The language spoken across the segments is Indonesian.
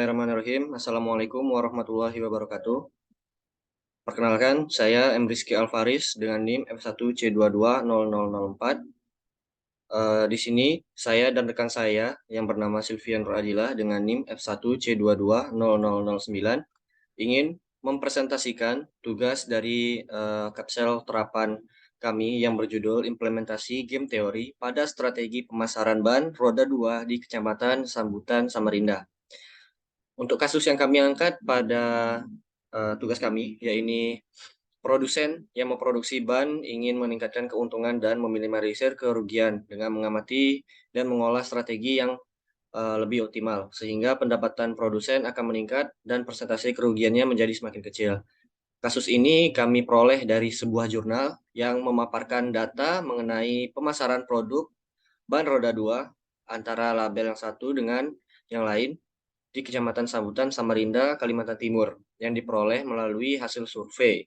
Bismillahirrahmanirrahim. Assalamualaikum warahmatullahi wabarakatuh. Perkenalkan, saya M. Rizky Alfaris dengan NIM F1C220004. Di sini saya dan rekan saya yang bernama Sylvian Adila dengan NIM F1C220009 ingin mempresentasikan tugas dari kapsel terapan kami yang berjudul Implementasi Game Teori pada Strategi Pemasaran Ban Roda 2 di Kecamatan Sambutan, Samarinda. Untuk kasus yang kami angkat pada tugas kami, yaitu produsen yang memproduksi ban ingin meningkatkan keuntungan dan meminimalisir kerugian dengan mengamati dan mengolah strategi yang lebih optimal, sehingga pendapatan produsen akan meningkat dan persentase kerugiannya menjadi semakin kecil. Kasus ini kami peroleh dari sebuah jurnal yang memaparkan data mengenai pemasaran produk ban roda 2 antara label yang satu dengan yang lain di Kecamatan Sambutan, Samarinda, Kalimantan Timur, yang diperoleh melalui hasil survei.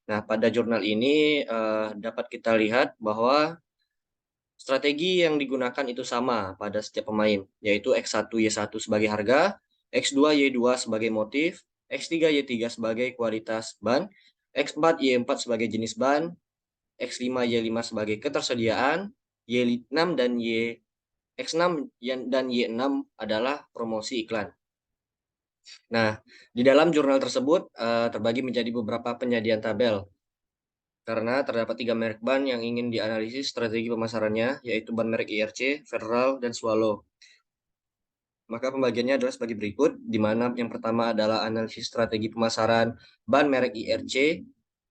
Nah, pada jurnal ini dapat kita lihat bahwa strategi yang digunakan itu sama pada setiap pemain, yaitu X1Y1 sebagai harga, X2Y2 sebagai motif, X3Y3 sebagai kualitas ban, X4Y4 sebagai jenis ban, X5Y5 sebagai ketersediaan, Y6 dan X6 dan Y6 adalah promosi iklan. Nah, di dalam jurnal tersebut terbagi menjadi beberapa penyajian tabel karena terdapat 3 merek ban yang ingin dianalisis strategi pemasarannya, yaitu ban merek IRC, Federal, dan Swallow. Maka pembagiannya adalah sebagai berikut, di mana yang pertama adalah analisis strategi pemasaran ban merek IRC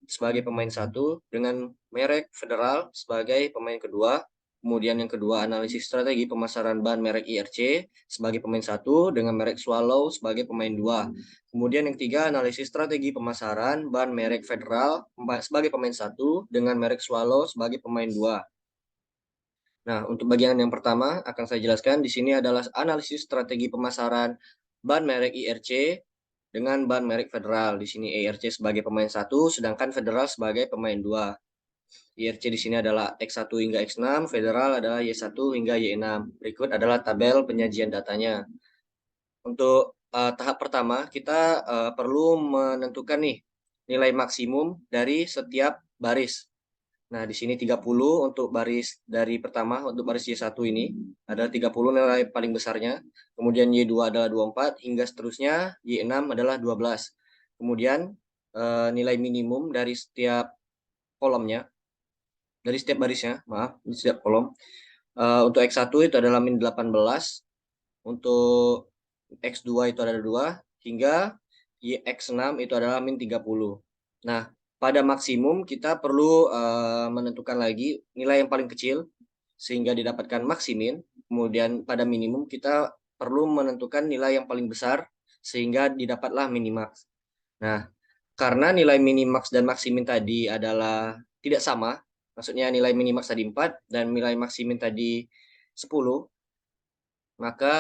sebagai pemain satu dengan merek Federal sebagai pemain kedua. Kemudian yang kedua, analisis strategi pemasaran ban merek IRC sebagai pemain satu dengan merek Swallow sebagai pemain dua. Kemudian yang ketiga, analisis strategi pemasaran ban merek Federal sebagai pemain satu dengan merek Swallow sebagai pemain dua. Nah, untuk bagian yang pertama akan saya jelaskan di sini adalah analisis strategi pemasaran ban merek IRC dengan ban merek Federal. Di sini IRC sebagai pemain satu, sedangkan Federal sebagai pemain dua. IRC di sini adalah X1 hingga X6, Federal adalah Y1 hingga Y6. Berikut adalah tabel penyajian datanya. Untuk tahap pertama, kita perlu menentukan nih nilai maksimum dari setiap baris. Nah, di sini 30 untuk baris dari pertama, untuk baris Y1 ini adalah 30 nilai paling besarnya. Kemudian Y2 adalah 24, hingga seterusnya Y6 adalah 12. Kemudian nilai minimum dari setiap kolomnya, dari setiap barisnya, maaf, di setiap kolom. Untuk X1 itu adalah min 18, untuk X2 itu ada 2, hingga X6 itu adalah min 30. Nah, pada maksimum kita perlu menentukan lagi nilai yang paling kecil sehingga didapatkan maksimin. Kemudian pada minimum kita perlu menentukan nilai yang paling besar sehingga didapatlah minimax. Nah, karena nilai minimax dan maksimin tadi adalah tidak sama, maksudnya nilai minimax tadi 4 dan nilai maksimin tadi 10, maka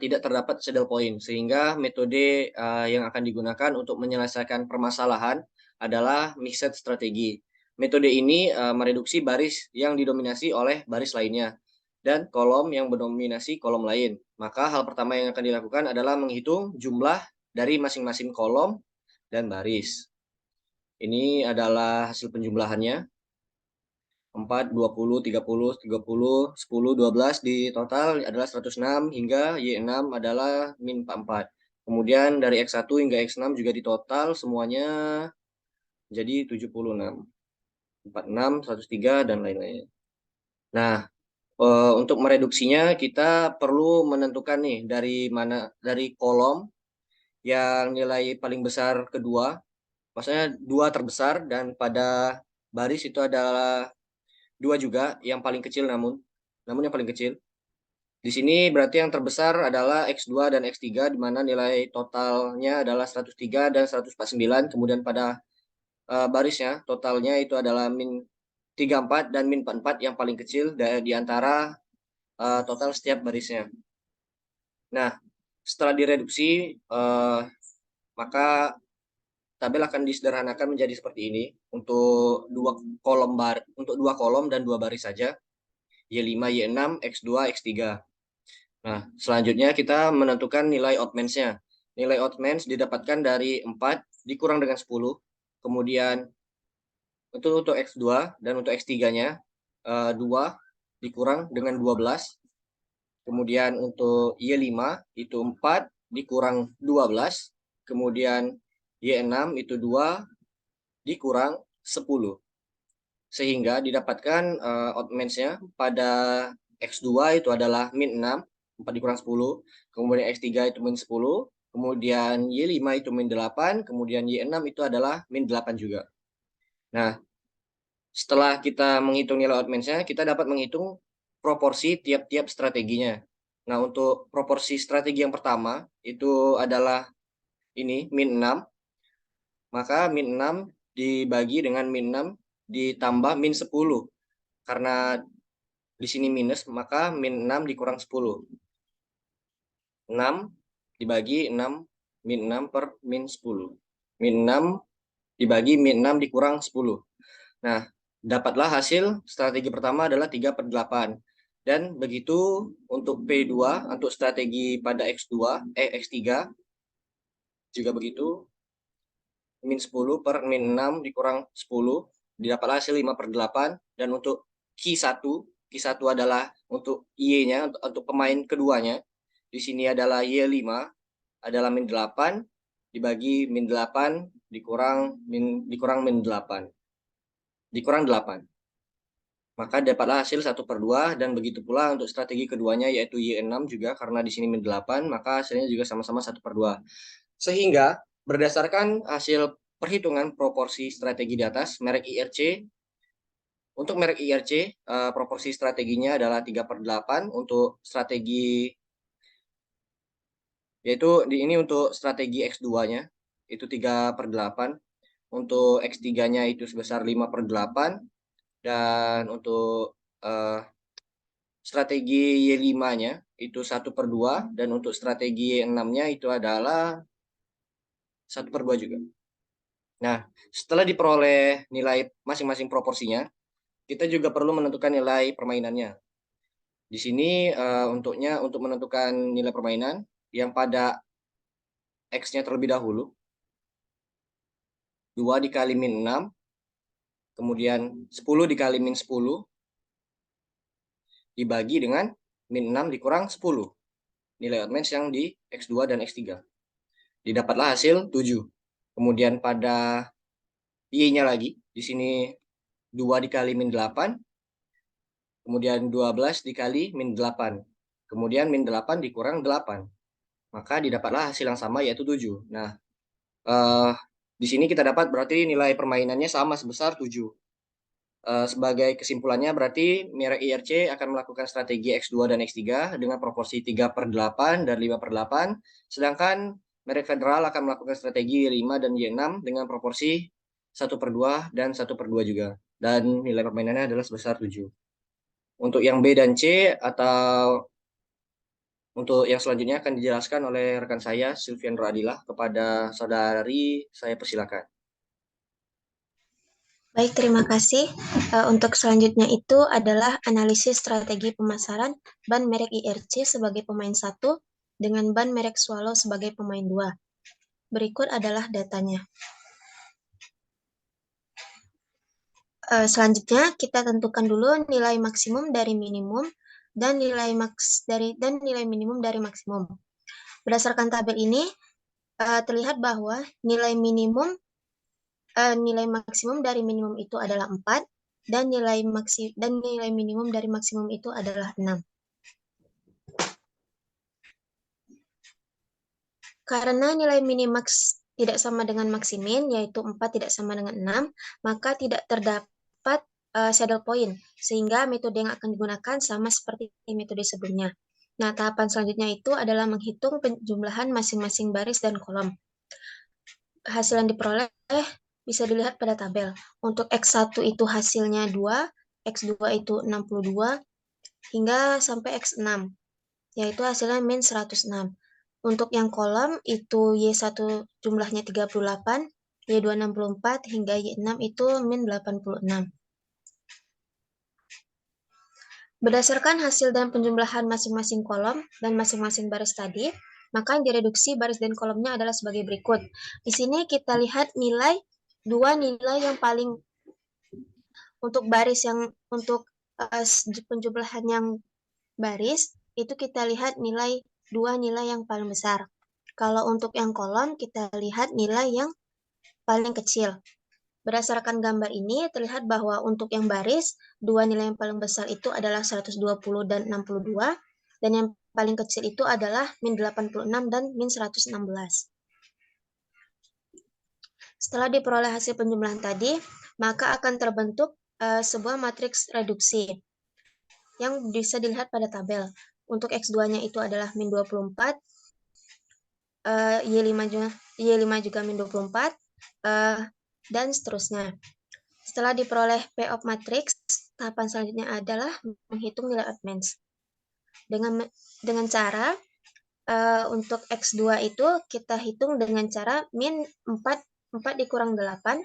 tidak terdapat saddle point, sehingga metode yang akan digunakan untuk menyelesaikan permasalahan adalah mixed strategi. Metode ini mereduksi baris yang didominasi oleh baris lainnya dan kolom yang mendominasi kolom lain. Maka hal pertama yang akan dilakukan adalah menghitung jumlah dari masing-masing kolom dan baris. Ini adalah hasil penjumlahannya. 4, 20, 30, 30, 10, 12 di total adalah 106, hingga Y6 adalah min 44. Kemudian dari X1 hingga X6 juga di total semuanya jadi 76. 46, 103, dan lain-lain. Nah, untuk mereduksinya kita perlu menentukan nih dari kolom yang nilai paling besar kedua, maksudnya dua terbesar, dan pada baris itu adalah dua juga yang paling kecil, namun yang paling kecil. Di sini berarti yang terbesar adalah X2 dan X3, di mana nilai totalnya adalah 103 dan 149. Kemudian pada barisnya totalnya itu adalah min 34 dan min 44 yang paling kecil di antara total setiap barisnya. Nah, setelah direduksi, maka tabel akan disederhanakan menjadi seperti ini untuk dua kolom dan dua baris saja, Y5, Y6, X2, X3. Nah, selanjutnya kita menentukan nilai outmansnya. nilai oddmans didapatkan dari 4 dikurang dengan 10. Kemudian untuk X2 dan untuk X3-nya 2 dikurang dengan 12. Kemudian untuk Y5 itu 4 dikurang 12. Kemudian Y6 itu 2 dikurang 10. Sehingga didapatkan oddmans-nya pada X2 itu adalah min 6, 4 dikurang 10. Kemudian X3 itu min 10. Kemudian Y5 itu min 8. Kemudian Y6 itu adalah min 8 juga. Nah, setelah kita menghitung nilai oddmans-nya, kita dapat menghitung proporsi tiap-tiap strateginya. Nah, untuk proporsi strategi yang pertama itu adalah ini min 6. Maka min 6 dibagi dengan min 6 ditambah min 10. Karena di sini minus, maka min 6 dikurang 10. 6 dibagi 6, min 6 per min 10. Min 6 dibagi min 6 dikurang 10. Nah, dapatlah hasil strategi pertama adalah 3/8. Dan begitu untuk P2, untuk strategi pada X3 juga begitu. Min 10 per min 6 dikurang 10, didapatlah hasil 5/8. Dan untuk Q1 adalah untuk Y-nya, untuk pemain keduanya. Di sini adalah Y5, adalah min 8, dibagi min 8, dikurang min 8. Dikurang 8. Maka dapatlah hasil 1/2, dan begitu pula untuk strategi keduanya yaitu Y6 juga, karena di sini min 8, maka hasilnya juga sama-sama 1/2. Sehingga berdasarkan hasil perhitungan proporsi strategi di atas, merek IRC, untuk merek IRC proporsi strateginya adalah 3/8 untuk strategi, yaitu ini untuk strategi X2-nya itu 3/8, untuk X3-nya itu sebesar 5/8, dan untuk strategi Y5-nya itu 1/2, dan untuk strategi Y6-nya itu adalah 1/2 juga. Nah, setelah diperoleh nilai masing-masing proporsinya, kita juga perlu menentukan nilai permainannya. Di sini untuk menentukan nilai permainan yang pada X-nya terlebih dahulu, 2 dikali min 6, kemudian 10 dikali min 10, dibagi dengan min 6 dikurang 10. Nilai oddmans yang di X2 dan X3. Didapatlah hasil 7. Kemudian pada Y-nya lagi, di sini 2 dikali min 8, kemudian 12 dikali min 8, kemudian min 8 dikurang 8, maka didapatlah hasil yang sama yaitu 7. Nah, di sini kita dapat berarti nilai permainannya sama sebesar 7. Sebagai kesimpulannya berarti merek IRC akan melakukan strategi X2 dan X3 dengan proporsi 3/8 dan 5/8, sedangkan merek Federal akan melakukan strategi Y5 dan Y6 dengan proporsi 1/2 dan 1/2 juga. Dan nilai permainannya adalah sebesar 7. Untuk yang B dan C atau untuk yang selanjutnya akan dijelaskan oleh rekan saya, Silvian Radilah. Kepada saudari, saya persilakan. Baik, terima kasih. Untuk selanjutnya itu adalah analisis strategi pemasaran ban merek IRC sebagai pemain 1 dengan ban merek Swallow sebagai pemain 2. Berikut adalah datanya. Selanjutnya kita tentukan dulu nilai maksimum dari minimum dan nilai minimum dari maksimum. Berdasarkan tabel ini terlihat bahwa nilai maksimum dari minimum itu adalah 4 dan nilai minimum dari maksimum itu adalah 6. Karena nilai minimax tidak sama dengan maksimin, yaitu 4 tidak sama dengan 6, maka tidak terdapat saddle point, sehingga metode yang akan digunakan sama seperti metode sebelumnya. Nah, tahapan selanjutnya itu adalah menghitung penjumlahan masing-masing baris dan kolom. Hasil yang diperoleh bisa dilihat pada tabel. Untuk X1 itu hasilnya 2, X2 itu 62, hingga sampai X6, yaitu hasilnya min 106. Untuk yang kolom itu Y1 jumlahnya 38, Y2 64, hingga Y6 itu min 86. Berdasarkan hasil dan penjumlahan masing-masing kolom dan masing-masing baris tadi, Maka yang direduksi baris dan kolomnya adalah sebagai berikut. Di sini kita lihat dua nilai yang paling untuk baris yang untuk penjumlahan yang baris itu kita lihat dua nilai yang paling besar. Kalau untuk yang kolom kita lihat nilai yang paling kecil. Berdasarkan gambar ini terlihat bahwa untuk yang baris, dua nilai yang paling besar itu adalah 120 dan 62, dan yang paling kecil itu adalah min 86 dan min 116. Setelah diperoleh hasil penjumlahan tadi, maka akan terbentuk sebuah matriks reduksi yang bisa dilihat pada tabel. Untuk X2-nya itu adalah min 24, Y5 juga min 24, dan seterusnya. Setelah diperoleh P of matrix, tahapan selanjutnya adalah menghitung nilai oddments. Dengan cara untuk X2 itu kita hitung dengan cara min 4 dikurang 8,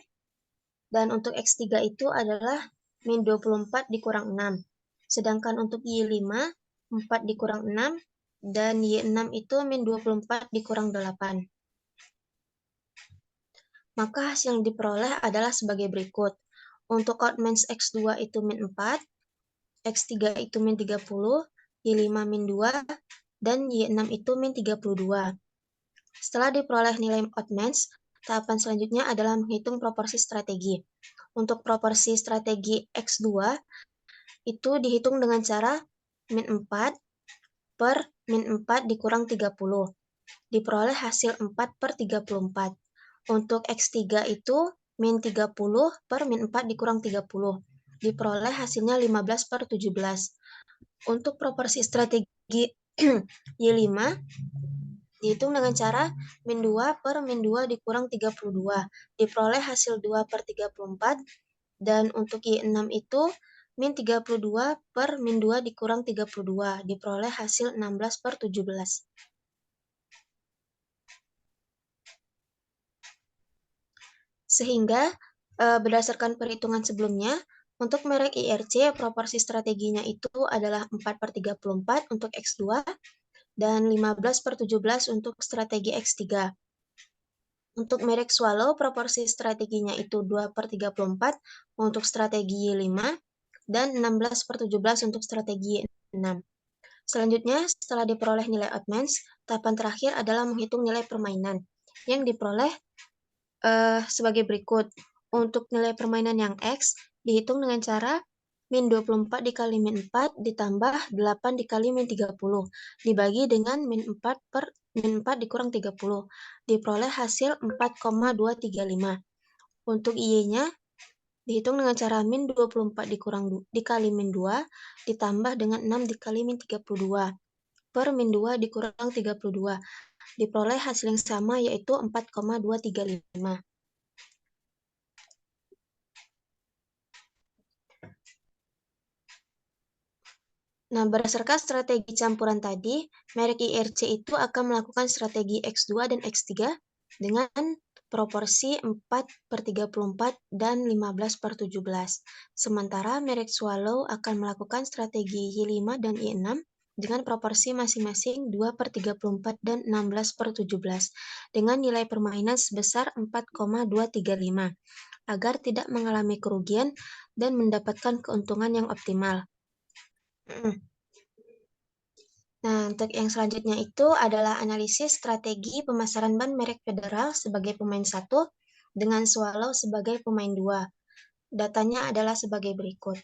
dan untuk X3 itu adalah min 24 dikurang 6. Sedangkan untuk Y5, 4 dikurang 6, dan Y6 itu min 24 dikurang 8. Maka hasil yang diperoleh adalah sebagai berikut. Untuk oddments X2 itu min 4, X3 itu min 30, Y5 min 2, dan Y6 itu min 32. Setelah diperoleh nilai oddments, tahapan selanjutnya adalah menghitung proporsi strategi. Untuk proporsi strategi X2 itu dihitung dengan cara min 4 per min 4 dikurang 30. Diperoleh hasil 4 per 34. Untuk X3 itu min 30 per min 4 dikurang 30. Diperoleh hasilnya 15 per 17. Untuk proporsi strategi Y5 dihitung dengan cara min 2 per min 2 dikurang 32. Diperoleh hasil 2 per 34. Dan untuk Y6 itu min 32 per min 2 dikurang 32. Diperoleh hasil 16 per 17. Sehingga berdasarkan perhitungan sebelumnya, untuk merek IRC proporsi strateginya itu adalah 4 per 34 untuk X2 dan 15 per 17 untuk strategi X3. Untuk merek Swallow proporsi strateginya itu 2 per 34 untuk strategi Y5 dan 16 per 17 untuk strategi Y6. Selanjutnya, setelah diperoleh nilai oddments, tahapan terakhir adalah menghitung nilai permainan yang diperoleh sebagai berikut. Untuk nilai permainan yang X dihitung dengan cara min 24 dikali min 4 ditambah 8 dikali min 30 dibagi dengan min 4 per min 4 dikurang 30. Diperoleh hasil 4,235. Untuk Y-nya dihitung dengan cara min 24 dikali min 2 ditambah dengan 6 dikali min 32 per min 2 dikurang 32. Diperoleh hasil yang sama yaitu 4,235. Nah, berdasarkan strategi campuran tadi, merek IRC itu akan melakukan strategi X2 dan X3 dengan proporsi 4 per 34 dan 15 per 17. Sementara merek Swallow akan melakukan strategi Y5 dan Y6 dengan proporsi masing-masing 2 per 34 dan 16 per 17 dengan nilai permainan sebesar 4,235 agar tidak mengalami kerugian dan mendapatkan keuntungan yang optimal. Nah, untuk yang selanjutnya itu adalah analisis strategi pemasaran ban merek Federal sebagai pemain 1 dengan Swallow sebagai pemain 2. Datanya adalah sebagai berikut.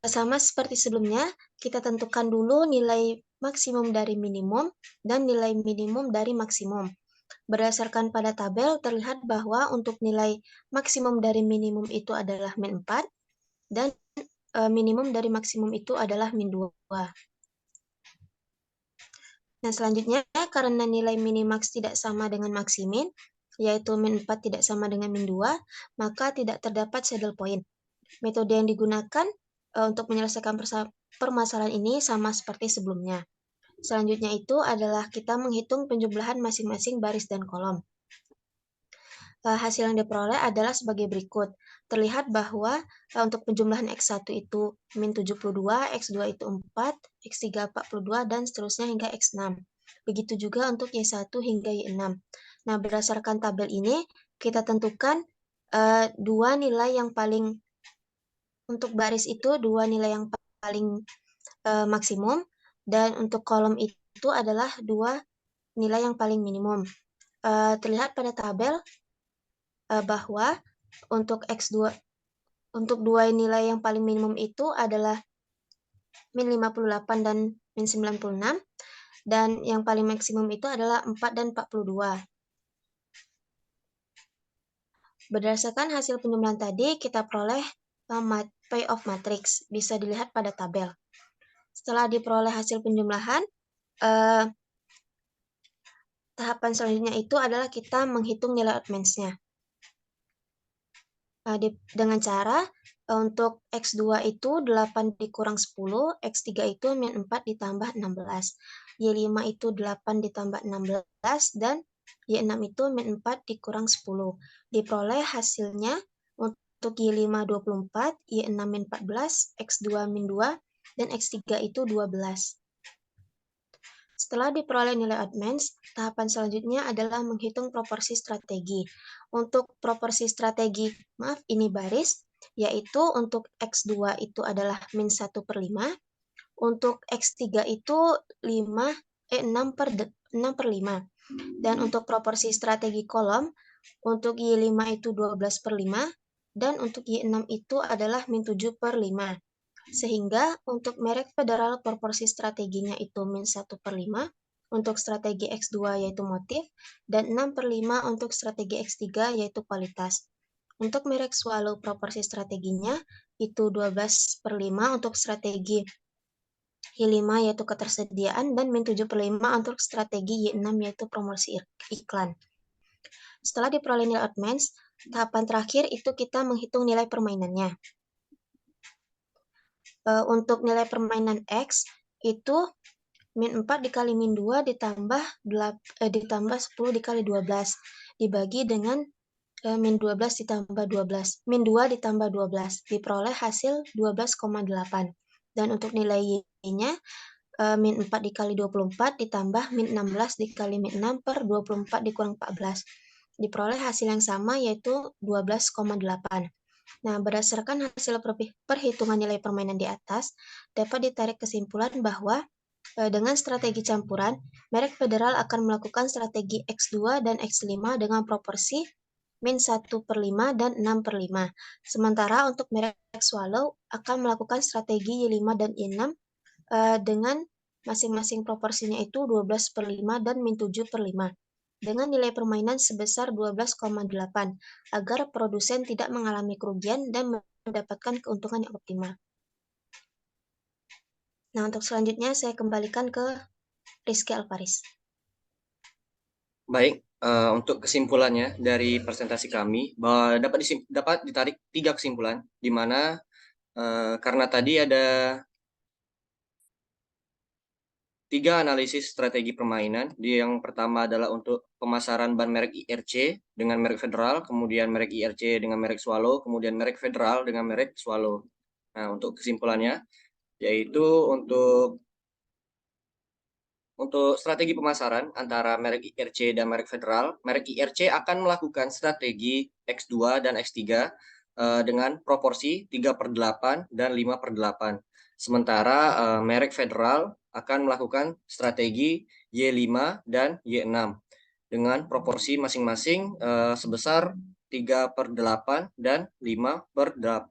Sama seperti sebelumnya, kita tentukan dulu nilai maksimum dari minimum dan nilai minimum dari maksimum. Berdasarkan pada tabel, terlihat bahwa untuk nilai maksimum dari minimum itu adalah min 4, dan minimum dari maksimum itu adalah min 2. Nah, selanjutnya, karena nilai minimax tidak sama dengan maksimin, yaitu min 4 tidak sama dengan min 2, maka tidak terdapat saddle point. Metode yang digunakan untuk menyelesaikan permasalahan ini sama seperti sebelumnya. Selanjutnya itu adalah kita menghitung penjumlahan masing-masing baris dan kolom. hasil yang diperoleh adalah sebagai berikut. Terlihat bahwa untuk penjumlahan X1 itu min 72, X2 itu 4, X3 42, dan seterusnya hingga X6. Begitu juga untuk Y1 hingga Y6. Nah, berdasarkan tabel ini, kita tentukan dua nilai yang paling, untuk baris itu dua nilai yang paling maksimum, dan untuk kolom itu adalah dua nilai yang paling minimum. Terlihat pada tabel bahwa untuk X2, untuk dua nilai yang paling minimum itu adalah min 58 dan min 96, dan yang paling maksimum itu adalah 4 dan 42. Berdasarkan hasil penjumlahan tadi, kita peroleh payoff matrix, bisa dilihat pada tabel. Setelah diperoleh hasil penjumlahan, tahapan selanjutnya itu adalah kita menghitung nilai oddmans-nya. Dengan cara untuk X2 itu 8 dikurang 10, X3 itu min 4 ditambah 16, Y5 itu 8 ditambah 16, dan Y6 itu min 4 dikurang 10. Diperoleh hasilnya untuk Y5 24, Y6 min 14, X2 min 2, dan X3 itu 12. Setelah diperoleh nilai oddmans, tahapan selanjutnya adalah menghitung proporsi strategi. Untuk proporsi strategi, maaf ini baris, yaitu untuk X2 itu adalah min 1/5, untuk X3 itu 6/5, dan untuk proporsi strategi kolom, untuk Y5 itu 12/5, dan untuk Y6 itu adalah min 7/5. Sehingga untuk merek federal proporsi strateginya itu min 1/5, untuk strategi X2 yaitu motif, dan 6/5 untuk strategi X3 yaitu kualitas. Untuk merek Swallow proporsi strateginya itu 12/5 untuk strategi Y5 yaitu ketersediaan, dan min 7/5 untuk strategi Y6 yaitu promosi iklan. Setelah diperoleh nilai oddmans, tahapan terakhir itu kita menghitung nilai permainannya. Untuk nilai permainan X itu min 4 dikali min 2 ditambah 10 dikali 12 dibagi dengan min 12 ditambah 12, min 2 ditambah 12, diperoleh hasil 12,8. Dan untuk nilai Y-nya min 4 dikali 24 ditambah min 16 dikali min 6 per 24 dikurang 14. Diperoleh hasil yang sama yaitu 12,8. Nah, berdasarkan hasil perhitungan nilai permainan di atas, dapat ditarik kesimpulan bahwa dengan strategi campuran, merek federal akan melakukan strategi X2 dan X5 dengan proporsi min 1/5 dan 6/5. Sementara untuk merek Swallow akan melakukan strategi Y5 dan Y6 dengan masing-masing proporsinya itu 12/5 dan min 7/5. Dengan nilai permainan sebesar 12,8 agar produsen tidak mengalami kerugian dan mendapatkan keuntungan yang optimal. Nah, untuk selanjutnya saya kembalikan ke Rizky Alfaris. Baik, untuk kesimpulannya dari presentasi kami bahwa dapat ditarik 3 kesimpulan, di mana karena tadi ada 3 analisis strategi permainan. Yang pertama adalah untuk pemasaran ban merek IRC dengan merek Federal, kemudian merek IRC dengan merek Swallow, kemudian merek Federal dengan merek Swallow. Nah, untuk kesimpulannya yaitu untuk strategi pemasaran antara merek IRC dan merek Federal, merek IRC akan melakukan strategi X2 dan X3 dengan proporsi 3/8 dan 5/8. Sementara merek Federal akan melakukan strategi Y5 dan Y6 dengan proporsi masing-masing sebesar 3/8 dan 5/8.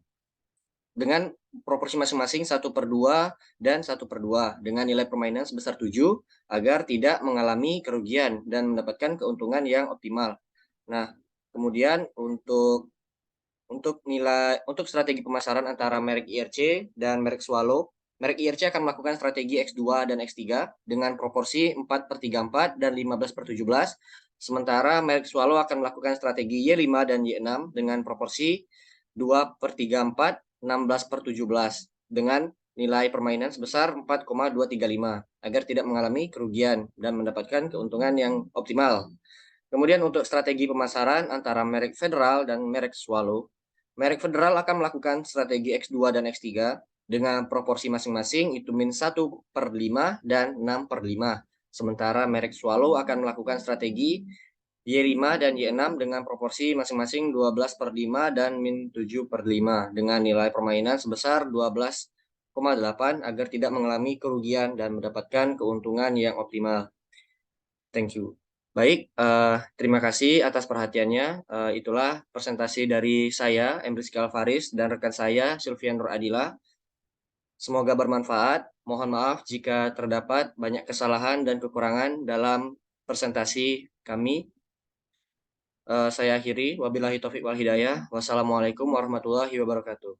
Dengan proporsi masing-masing 1/2 dan 1/2 dengan nilai permainan sebesar 7 agar tidak mengalami kerugian dan mendapatkan keuntungan yang optimal. Nah, kemudian untuk strategi pemasaran antara merek IRC dan merek Swallow, merek IRC akan melakukan strategi X2 dan X3 dengan proporsi 4/34 dan 15/17, sementara merek Swallow akan melakukan strategi Y5 dan Y6 dengan proporsi 2/34, 16/17 dengan nilai permainan sebesar 4,235 agar tidak mengalami kerugian dan mendapatkan keuntungan yang optimal. Kemudian untuk strategi pemasaran antara merek Federal dan merek Swallow, merek Federal akan melakukan strategi X2 dan X3 dengan proporsi masing-masing itu min 1/5 dan 6/5. Sementara merek Swallow akan melakukan strategi Y5 dan Y6 dengan proporsi masing-masing 12/5 dan min 7/5 dengan nilai permainan sebesar 12,8 agar tidak mengalami kerugian dan mendapatkan keuntungan yang optimal. Thank you. Baik, terima kasih atas perhatiannya. Itulah presentasi dari saya, Emrizky Alfaris, dan rekan saya, Sylvia Nur Adila. Semoga bermanfaat. Mohon maaf jika terdapat banyak kesalahan dan kekurangan dalam presentasi kami. Saya akhiri. Wabillahi taufiq wal hidayah. Wassalamualaikum warahmatullahi wabarakatuh.